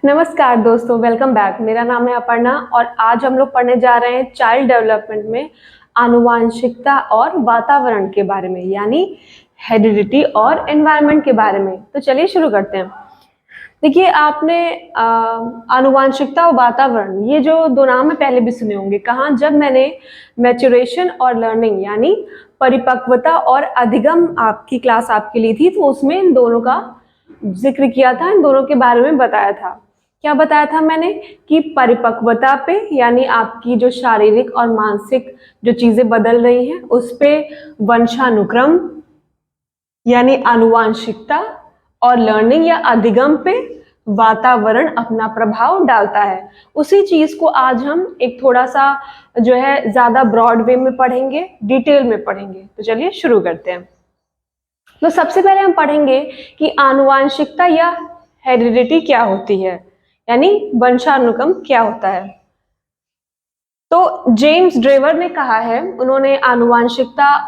नमस्कार दोस्तों, welcome back. मेरा नाम है अपर्णा और आज हम लोग पढ़ने जा रहे हैं चाइल्ड डेवलपमेंट में आनुवांशिकता और वातावरण के बारे में, यानी हेरिडिटी और एनवायरनमेंट के बारे में। तो चलिए शुरू करते हैं। देखिए, आपने आनुवांशिकता और वातावरण ये जो दो नाम है पहले भी सुने होंगे। कहाँ? जब मैंने मैच्योरेशन और लर्निंग यानी परिपक्वता और अधिगम आपकी क्लास आपके लिए थी, तो उसमें इन दोनों का जिक्र किया था, इन दोनों के बारे में बताया था। क्या बताया था मैंने? कि परिपक्वता पे यानी आपकी जो शारीरिक और मानसिक जो चीजें बदल रही हैं उस पे वंशानुक्रम यानी आनुवांशिकता और लर्निंग या अधिगम पे वातावरण अपना प्रभाव डालता है। उसी चीज को आज हम एक थोड़ा सा जो है ज्यादा ब्रॉड वे में पढ़ेंगे, डिटेल में पढ़ेंगे। तो चलिए शुरू करते हैं। तो सबसे पहले हम पढ़ेंगे कि आनुवांशिकता या हेरिडिटी क्या होती है, यानी वंशानुक्रम क्या होता है। तो जेम्स ड्रेवर ने कहा है, उन्होंने आनुवांशिकता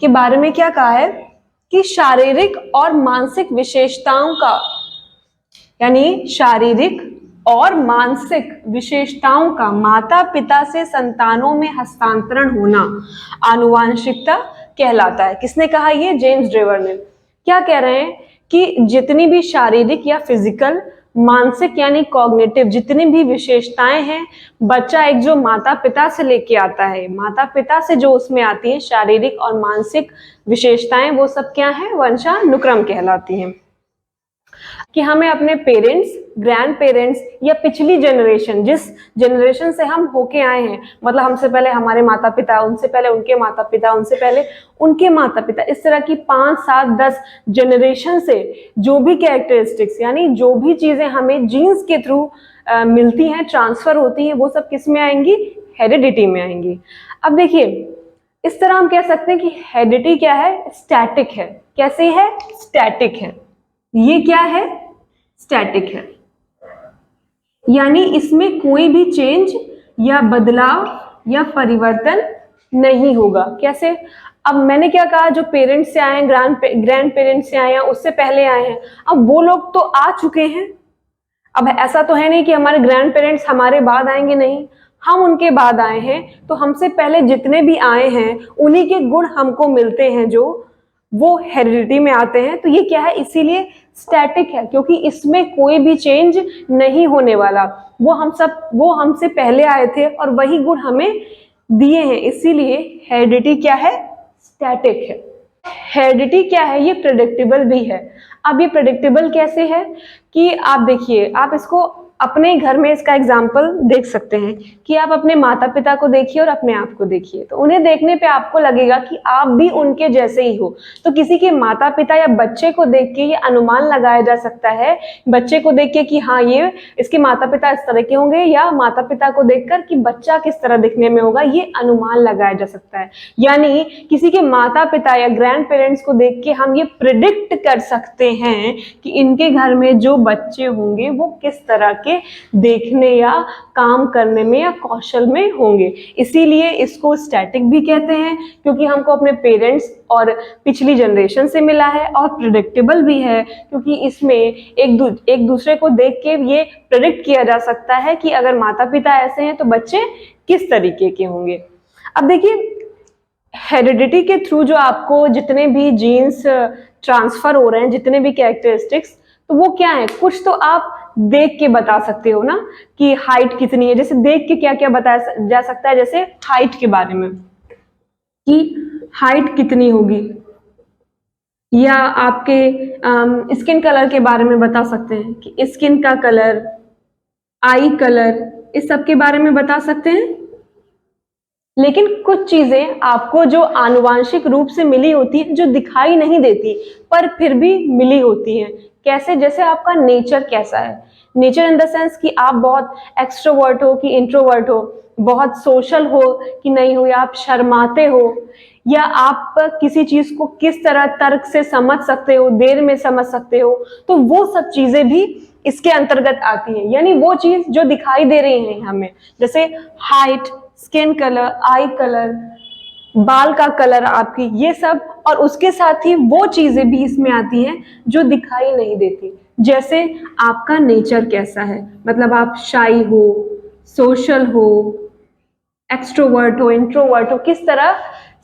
के बारे में क्या कहा है कि शारीरिक और मानसिक विशेषताओं का यानी शारीरिक और मानसिक विशेषताओं का माता पिता से संतानों में हस्तांतरण होना आनुवांशिकता कहलाता है। किसने कहा? ये जेम्स ड्रेवर ने। क्या कह रहे हैं कि जितनी भी शारीरिक या फिजिकल, मानसिक यानी कॉग्निटिव जितनी भी विशेषताएं हैं, बच्चा एक जो माता पिता से लेके आता है, माता पिता से जो उसमें आती है शारीरिक और मानसिक विशेषताएं, वो सब क्या है? वंशानुक्रम कहलाती हैं। कि हमें अपने पेरेंट्स, ग्रैंड पेरेंट्स या पिछली जनरेशन, जिस जनरेशन से हम होके आए हैं, मतलब हमसे पहले हमारे माता पिता, उनसे पहले उनके माता पिता, उनसे पहले उनके माता पिता, इस तरह की 5, 7, 10 जनरेशन से जो भी कैरेक्टरिस्टिक्स यानी जो भी चीजें हमें जीन्स के थ्रू मिलती हैं, ट्रांसफर होती हैं, वो सब किस में आएंगी? हेरिडिटी में आएंगी। अब देखिए, इस तरह हम कह सकते हैं कि हेरिडिटी क्या है? स्टैटिक है। कैसे है? स्टैटिक है। ये क्या है? स्टैटिक है, यानी इसमें कोई भी चेंज या बदलाव या परिवर्तन नहीं होगा। कैसे? अब मैंने क्या कहा, जो पेरेंट्स से आए हैं, ग्रैंड पेरेंट्स से आए हैं, उससे पहले आए हैं, अब वो लोग तो आ चुके हैं। अब ऐसा तो है नहीं कि हमारे ग्रैंड पेरेंट्स हमारे बाद आएंगे, नहीं, हम उनके बाद आए हैं, तो हमसे पहले जितने भी आए हैं उन्हीं के गुण हमको मिलते हैं, जो वो हेरिडिटी में आते हैं। तो ये क्या है? इसीलिए स्टैटिक है, क्योंकि इसमें कोई भी चेंज नहीं होने वाला। वो हमसे पहले आए थे और वही गुण हमें दिए हैं, इसीलिए हेरिडिटी क्या है? स्टैटिक है। हेरिडिटी क्या है? ये प्रेडिक्टेबल भी है। अब ये प्रेडिक्टेबल कैसे है कि आप देखिए, आप इसको अपने घर में इसका एग्जाम्पल देख सकते हैं कि आप अपने माता पिता को देखिए और अपने आप को देखिए, तो उन्हें देखने पे आपको लगेगा कि आप भी उनके जैसे ही हो। तो किसी के माता पिता या बच्चे को देख के ये अनुमान लगाया जा सकता है, बच्चे को देख के कि हाँ, ये इसके माता पिता इस तरह के होंगे, या माता पिता को देखकर कि बच्चा किस तरह दिखने में होगा, ये अनुमान लगाया जा सकता है। यानी किसी के माता पिता या ग्रैंड पेरेंट्स को देख के हम ये प्रिडिक्ट कर सकते हैं कि इनके घर में जो बच्चे होंगे वो किस तरह के देखने या काम करने में या कौशल में होंगे। इसीलिए इसको स्टैटिक भी कहते हैं, क्योंकि हमको अपने पेरेंट्स और पिछली जनरेशन से मिला है, और प्रिडिक्टेबल भी है क्योंकि इसमें एक दूसरे को देख के ये प्रिडिक्ट किया जा सकता है कि अगर माता पिता ऐसे हैं तो बच्चे किस तरीके के होंगे। अब देखिए, हेरिडिटी के थ्रू जो आपको जितने भी जीन्स ट्रांसफर हो रहे हैं, जितने भी कैरेक्टरिस्टिक्स, तो वो क्या है? कुछ तो आप देख के बता सकते हो ना कि हाइट कितनी है। जैसे देख के क्या क्या बताया जा सकता है? जैसे हाइट के बारे में कि हाइट कितनी होगी, या आपके स्किन कलर के बारे में बता सकते हैं कि स्किन का कलर, आई कलर, इस सब के बारे में बता सकते हैं। लेकिन कुछ चीजें आपको जो आनुवांशिक रूप से मिली होती है, जो दिखाई नहीं देती पर फिर भी मिली होती हैं। कैसे? जैसे आपका नेचर कैसा है, नेचर इन द सेंस कि आप बहुत एक्सट्रोवर्ट हो कि इंट्रोवर्ट हो, बहुत सोशल हो कि नहीं हो, या आप शर्माते हो, या आप किसी चीज को किस तरह तर्क से समझ सकते हो, देर में समझ सकते हो, तो वो सब चीजें भी इसके अंतर्गत आती हैं। यानी वो चीज जो दिखाई दे रही है हमें, जैसे हाइट, स्किन कलर, आई कलर, बाल का कलर आपकी, ये सब, और उसके साथ ही वो चीजें भी इसमें आती हैं जो दिखाई नहीं देती, जैसे आपका नेचर कैसा है, मतलब आप शाई हो, सोशल हो, एक्सट्रोवर्ट हो, इंट्रोवर्ट हो, किस तरह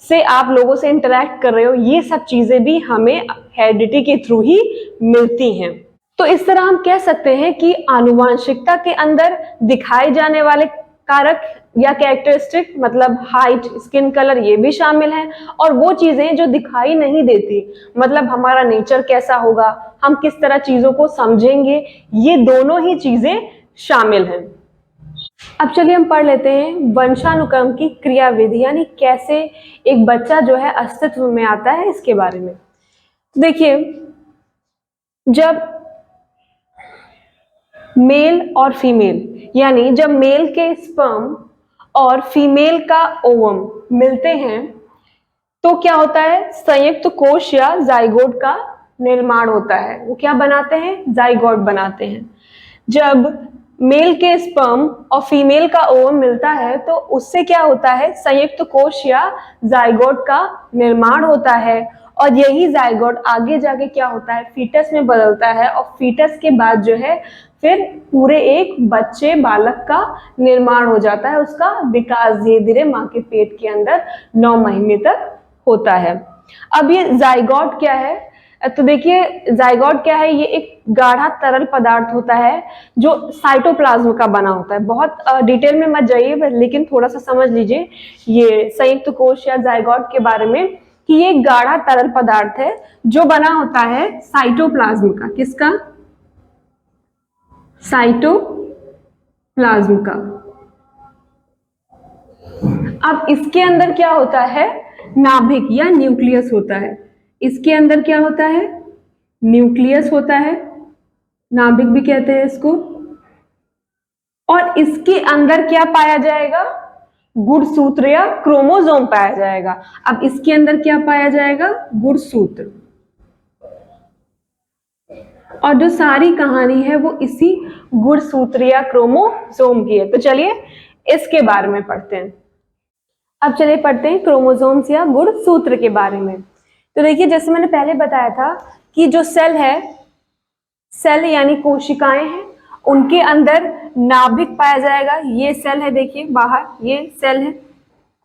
से आप लोगों से इंटरेक्ट कर रहे हो, ये सब चीजें भी हमें हेरिडिटी के थ्रू ही मिलती हैं। तो इस तरह हम कह सकते हैं कि आनुवांशिकता के अंदर दिखाए जाने वाले कारक या कैरेक्टरिस्टिक, मतलब हाइट, स्किन कलर, ये भी शामिल है, और वो चीजें जो दिखाई नहीं देती, मतलब हमारा नेचर कैसा होगा, हम किस तरह चीजों को समझेंगे, ये दोनों ही चीजें शामिल हैं। अब चलिए हम पढ़ लेते हैं वंशानुक्रम की क्रियाविधि, यानी कैसे एक बच्चा जो है अस्तित्व में आता है, इसके बारे में। तो देखिए, जब मेल और फीमेल, यानी जब मेल के स्पर्म और फीमेल का ओवम मिलते हैं, तो क्या होता है, संयुक्त कोश या जाइगोट का निर्माण होता है। वो क्या बनाते हैं, जाइगोट बनाते हैं। जब मेल के स्पर्म और फीमेल का ओवम मिलता है, तो उससे क्या होता है, संयुक्त कोश या जाइगोट का निर्माण होता है, और यही जाइगोट आगे जाके क्या होता है, फीटस में बदलता है, और फीटस के बाद जो है फिर पूरे एक बच्चे, बालक का निर्माण हो जाता है। उसका विकास धीरे धीरे माँ के पेट के अंदर 9 महीने तक होता है। अब ये जाइगोट क्या है, तो देखिए जाइगोट क्या है, ये एक गाढ़ा तरल पदार्थ होता है जो साइटोप्लाज्म का बना होता है। बहुत डिटेल में मत जाइए, लेकिन थोड़ा सा समझ लीजिए ये संयुक्त कोश या जाइगोट के बारे में, कि ये एक गाढ़ा तरल पदार्थ है जो बना होता है साइटोप्लाज्म का। किसका, साइटोप्लाज्म का। अब इसके अंदर क्या होता है, नाभिक या न्यूक्लियस होता है। इसके अंदर क्या होता है, न्यूक्लियस होता है, नाभिक भी कहते हैं इसको। और इसके अंदर क्या पाया जाएगा, गुणसूत्र या क्रोमोसोम पाया जाएगा। अब इसके अंदर क्या पाया जाएगा, गुणसूत्र। और जो सारी कहानी है वो इसी गुणसूत्र या क्रोमोसोम की है। तो चलिए इसके बारे में पढ़ते हैं। अब चलिए पढ़ते हैं क्रोमोसोम्स या गुणसूत्र के बारे में। तो देखिए, जैसे मैंने पहले बताया था कि जो सेल है, सेल यानी कोशिकाएं हैं, उनके अंदर नाभिक पाया जाएगा। ये सेल है, देखिए बाहर, ये सेल है,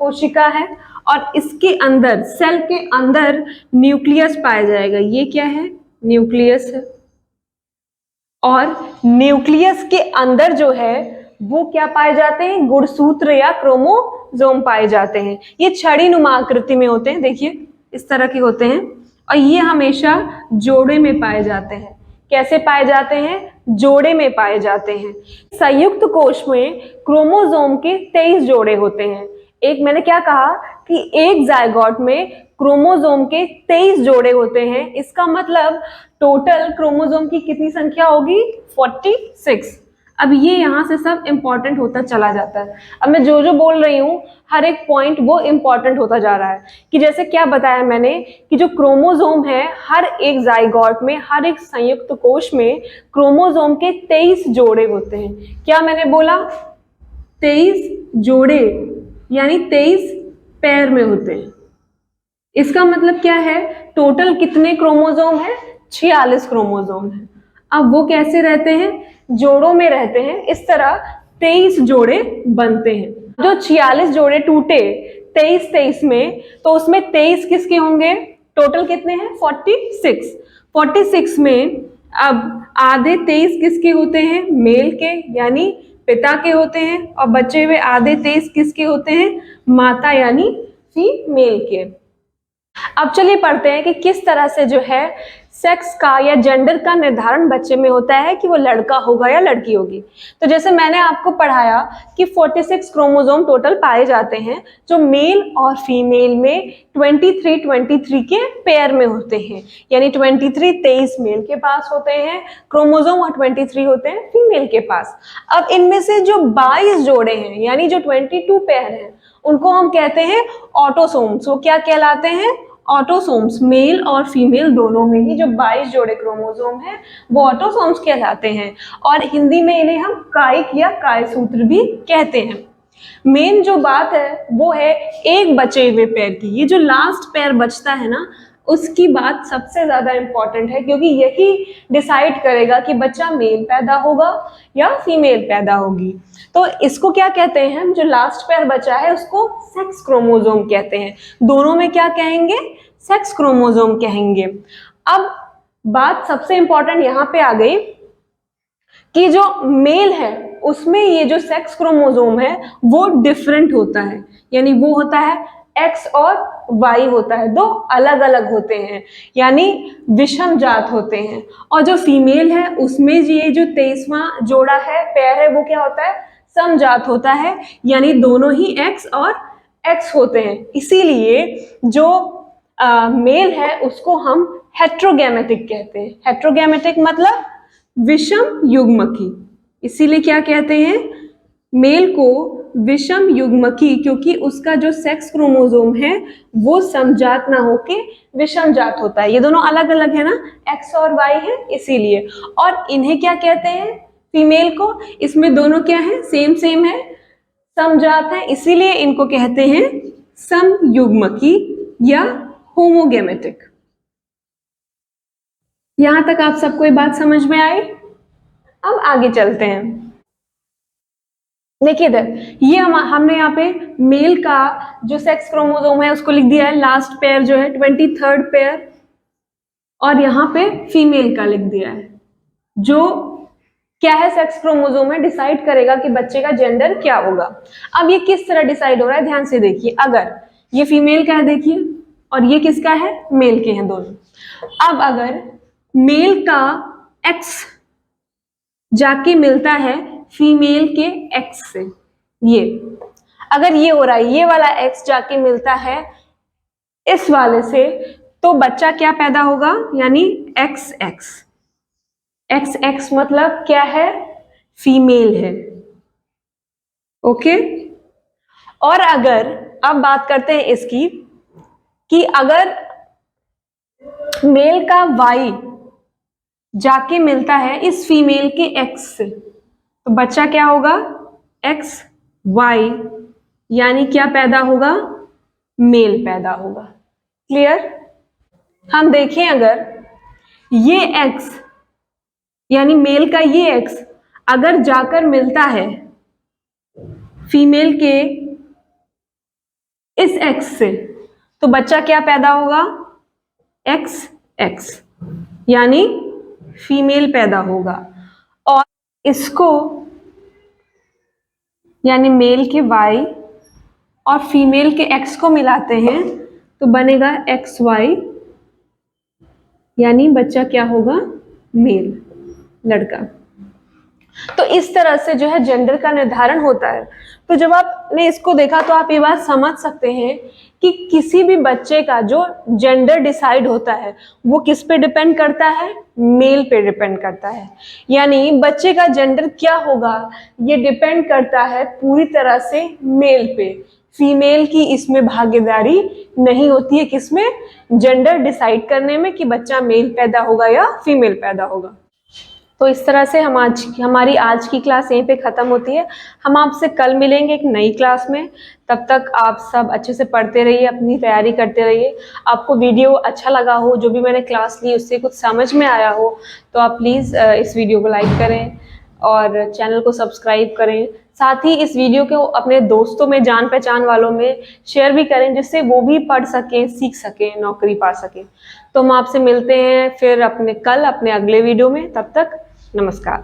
कोशिका है, और इसके अंदर, सेल के अंदर न्यूक्लियस पाया जाएगा। ये क्या है, न्यूक्लियस है। और न्यूक्लियस के अंदर जो है वो क्या पाए जाते हैं, गुणसूत्र या क्रोमोसोम पाए जाते हैं। ये छड़ी नुमा आकृति में होते हैं, देखिए इस तरह के होते हैं, और ये हमेशा जोड़े में पाए जाते हैं। कैसे पाए जाते हैं, जोड़े में पाए जाते हैं। संयुक्त कोश में क्रोमोसोम के 23 जोड़े होते हैं। एक मैंने क्या कहा कि एक जाइगोट में क्रोमोसोम के 23 जोड़े होते हैं। इसका मतलब टोटल क्रोमोसोम की कितनी संख्या होगी, 46। अब ये यहाँ से सब इंपॉर्टेंट होता चला जाता है। अब मैं जो जो बोल रही हूँ, हर एक पॉइंट वो इंपॉर्टेंट होता जा रहा है। कि जैसे क्या बताया मैंने कि जो क्रोमोसोम है, हर एक जाइगोट में, हर एक संयुक्त कोश में क्रोमोसोम के 23 जोड़े होते हैं। क्या मैंने बोला, 23 जोड़े, यानी 23 पेयर में होते हैं। इसका मतलब क्या है, टोटल कितने क्रोमोसोम है, 46 क्रोमोसोम है। अब वो कैसे रहते हैं, जोड़ों में रहते हैं। इस तरह 23 जोड़े बनते हैं। जो 46 जोड़े टूटे 23 में, तो उसमें 23 किसके होंगे, टोटल कितने हैं, 46। 46 में अब आधे 23 किसके होते हैं, मेल के, यानी पिता के होते हैं, और बचे हुए आधे 23 किसके होते हैं, माता यानी फीमेल के। अब चलिए पढ़ते हैं कि किस तरह से जो है सेक्स का या जेंडर का निर्धारण बच्चे में होता है कि वो लड़का होगा या लड़की होगी। तो जैसे मैंने आपको पढ़ाया कि 46 क्रोमोसोम टोटल पाए जाते हैं, जो मेल और फीमेल में 23 के पेयर में होते हैं। यानी 23 मेल के पास होते हैं क्रोमोसोम, और 23 होते हैं फीमेल के पास। अब इनमें से जो 22 जोड़े हैं, यानी जो 22 पेयर हैं, उनको हम कहते हैं ऑटोसोम्स। वो क्या कहलाते हैं, ऑटोसोम्स। मेल और फीमेल दोनों में ही जो 22 जोड़े क्रोमोसोम हैं, वो ऑटोसोम्स कहलाते हैं। और हिंदी में इन्हें हम कायिक या कायसूत्र भी कहते हैं। मेन जो बात है वो है एक बचे हुए पैर की। ये जो लास्ट पैर बचता है ना, उसकी बात सबसे ज्यादा इंपॉर्टेंट है, क्योंकि यही डिसाइड करेगा कि बच्चा मेल पैदा होगा या फीमेल पैदा होगी। तो इसको क्या कहते हैं हम, जो लास्ट पैर बचा है उसको सेक्स क्रोमोसोम कहते हैं। दोनों में क्या कहेंगे, सेक्स क्रोमोसोम कहेंगे। अब बात सबसे इंपॉर्टेंट यहाँ पे आ गई कि जो मेल है उसमें ये जो सेक्स क्रोमोसोम है वो डिफरेंट होता है, यानी वो होता है एक्स और वाई होता है, दो अलग अलग होते हैं, यानी विषम जात होते हैं। और जो फीमेल है उसमें ये जो 23वां जोड़ा है, पैर है, वो क्या होता है, समजात होता है, यानी दोनों ही एक्स और एक्स होते हैं। इसीलिए जो मेल है उसको हम हेट्रोगैमेटिक कहते हैं। हेट्रोगैमेटिक मतलब विषम युग्मकी। इसीलिए क्या कहते हैं, मेल को विषम युग्मकी, क्योंकि उसका जो सेक्स क्रोमोसोम है वो समजात ना होके विषम जात होता है। ये दोनों अलग अलग है ना, एक्स और वाई है, इसीलिए। और इन्हें क्या कहते हैं, फीमेल को, इसमें दोनों क्या है, सेम सेम है, समजात है, इसीलिए इनको कहते हैं समयुग्मकी या होमोगेमेटिक। यहां तक आप सबको ये बात समझ में आई। अब आगे चलते हैं। देखिए इधर, ये हमने यहाँ पे मेल का जो सेक्स क्रोमोसोम है उसको लिख दिया है, लास्ट पेयर जो है 23rd पेयर, और यहाँ पे फीमेल का लिख दिया है। जो क्या है, सेक्स क्रोमोसोम है, डिसाइड करेगा कि बच्चे का जेंडर क्या होगा। अब ये किस तरह डिसाइड हो रहा है, ध्यान से देखिए। अगर ये फीमेल का है देखिए, और ये किसका है, मेल के हैं दोनों। अब अगर मेल का एक्स जाके मिलता है फीमेल के एक्स से, ये अगर ये हो रहा है, ये वाला एक्स जाके मिलता है इस वाले से, तो बच्चा क्या पैदा होगा, यानी एक्स एक्स। एक्स एक्स मतलब क्या है, फीमेल है। ओके। और अगर अब बात करते हैं इसकी, कि अगर मेल का वाई जाके मिलता है इस फीमेल के एक्स से, तो बच्चा क्या होगा, एक्स वाई, यानी क्या पैदा होगा, मेल पैदा होगा। क्लियर। हम देखें, अगर ये एक्स यानी मेल का ये एक्स अगर जाकर मिलता है फीमेल के इस एक्स से, तो बच्चा क्या पैदा होगा, एक्स एक्स, यानी फीमेल पैदा होगा। और इसको यानी मेल के वाई और फीमेल के एक्स को मिलाते हैं तो बनेगा एक्स वाई, यानी बच्चा क्या होगा, मेल, लड़का। तो इस तरह से जो है जेंडर का निर्धारण होता है। तो जब आपने इसको देखा तो आप ये बात समझ सकते हैं कि किसी भी बच्चे का जो जेंडर डिसाइड होता है वो किस पे डिपेंड करता है, मेल पे डिपेंड करता है। यानी बच्चे का जेंडर क्या होगा ये डिपेंड करता है पूरी तरह से मेल पे। फीमेल की इसमें भागीदारी नहीं होती है, किसमें, जेंडर डिसाइड करने में, कि बच्चा मेल पैदा होगा या फीमेल पैदा होगा। तो इस तरह से हमारी आज की क्लास यहीं पे ख़त्म होती है। हम आपसे कल मिलेंगे एक नई क्लास में। तब तक आप सब अच्छे से पढ़ते रहिए, अपनी तैयारी करते रहिए। आपको वीडियो अच्छा लगा हो, जो भी मैंने क्लास ली उससे कुछ समझ में आया हो, तो आप प्लीज़ इस वीडियो को लाइक करें और चैनल को सब्सक्राइब करें। साथ ही इस वीडियो को अपने दोस्तों में, जान पहचान वालों में शेयर भी करें, जिससे वो भी पढ़ सकें, सीख सकें, नौकरी पा सकें। तो हम आपसे मिलते हैं फिर कल अपने अगले वीडियो में। तब तक नमस्कार।